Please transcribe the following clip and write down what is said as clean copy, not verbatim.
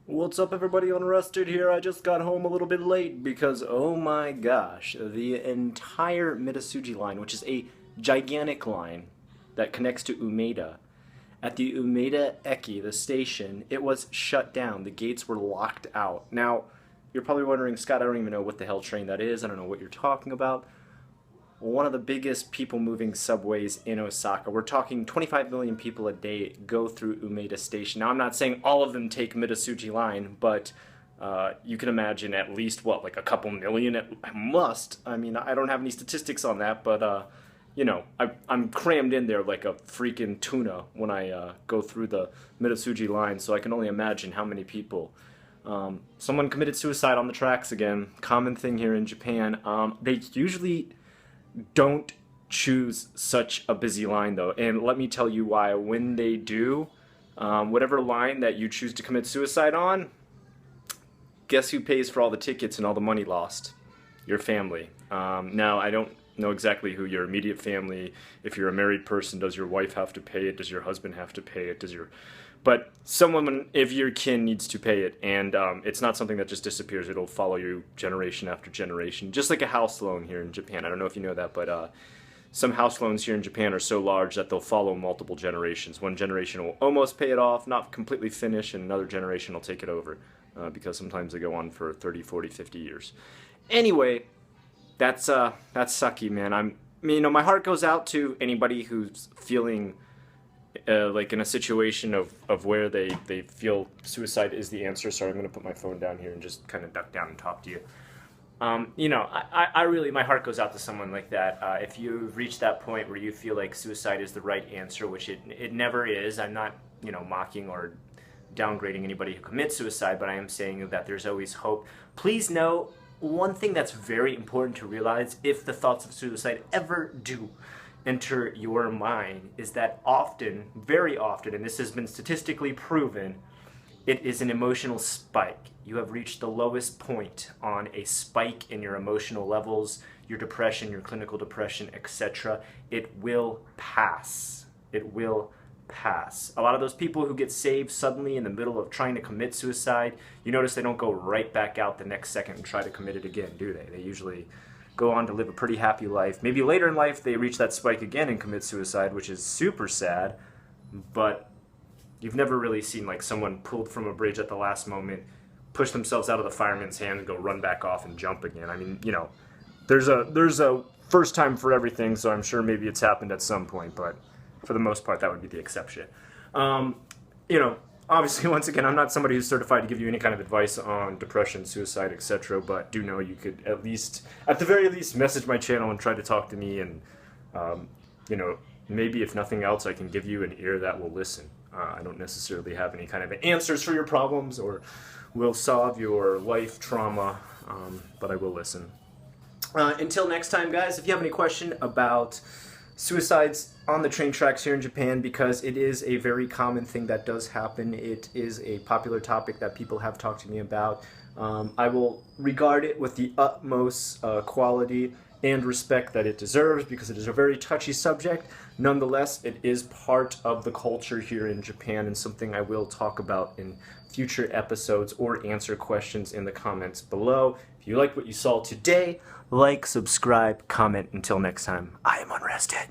What's up, everybody? Unrested here. I just got home a little bit late because, oh my gosh, the entire Mitsuji line, which is a gigantic line that connects to Umeda, at the Umeda Eki, the station, it was shut down. The gates were locked out. Now, you're probably wondering, Scott, I don't even know what the hell train that is. I don't know what you're talking about. One of the biggest people moving subways in Osaka. We're talking 25 million people a day go through Umeda Station. Now, I'm not saying all of them take Mitsuji Line, but you can imagine at least, what, like a couple million at must. I mean, I don't have any statistics on that, but, you know, I'm crammed in there like a freaking tuna when I go through the Mitsuji Line, so I can only imagine how many people. Someone committed suicide on the tracks again. Common thing here in Japan. They usually don't choose such a busy line, though, and let me tell you why. When they do, whatever line that you choose to commit suicide on, guess who pays for all the tickets and all the money lost? Your family. Now, I don't know exactly who your immediate family, if you're a married person, does your wife have to pay it? Does your husband have to pay it? But someone, if your kin, needs to pay it, and it's not something that just disappears. It'll follow you generation after generation, just like a house loan here in Japan. I don't know if you know that, but some house loans here in Japan are so large that they'll follow multiple generations. One generation will almost pay it off, not completely finish, and another generation will take it over, because sometimes they go on for 30, 40, 50 years. Anyway, that's sucky, man. My heart goes out to anybody who's feeling like in a situation of where they feel suicide is the answer. Sorry, I'm going to put my phone down here and just kind of duck down and talk to you. I really, my heart goes out to someone like that. If you've reached that point where you feel like suicide is the right answer, which it never is. I'm not, mocking or downgrading anybody who commits suicide, but I am saying that there's always hope. Please know one thing that's very important to realize if the thoughts of suicide ever do enter your mind is that often, very often, and this has been statistically proven, it is an emotional spike. You have reached the lowest point on a spike in your emotional levels, your depression, your clinical depression, etc. It will pass. It will pass. A lot of those people who get saved suddenly in the middle of trying to commit suicide, you notice they don't go right back out the next second and try to commit it again, do they? They usually go on to live a pretty happy life. Maybe later in life they reach that spike again and commit suicide, which is super sad, but you've never really seen like someone pulled from a bridge at the last moment, push themselves out of the fireman's hand and go run back off and jump again. I mean, there's a first time for everything, so I'm sure maybe it's happened at some point, but for the most part that would be the exception. Obviously, once again, I'm not somebody who's certified to give you any kind of advice on depression, suicide, etc., but do know you could at the very least, message my channel and try to talk to me, and, maybe if nothing else, I can give you an ear that will listen. I don't necessarily have any kind of answers for your problems or will solve your life trauma, but I will listen. Until next time, guys, if you have any question about suicides on the train tracks here in Japan, because it is a very common thing that does happen. It is a popular topic that people have talked to me about. I will regard it with the utmost quality and respect that it deserves, because it is a very touchy subject. Nonetheless, it is part of the culture here in Japan and something I will talk about in future episodes or answer questions in the comments below. If you liked what you saw today, like, subscribe, comment. Until next time, I am Unrested.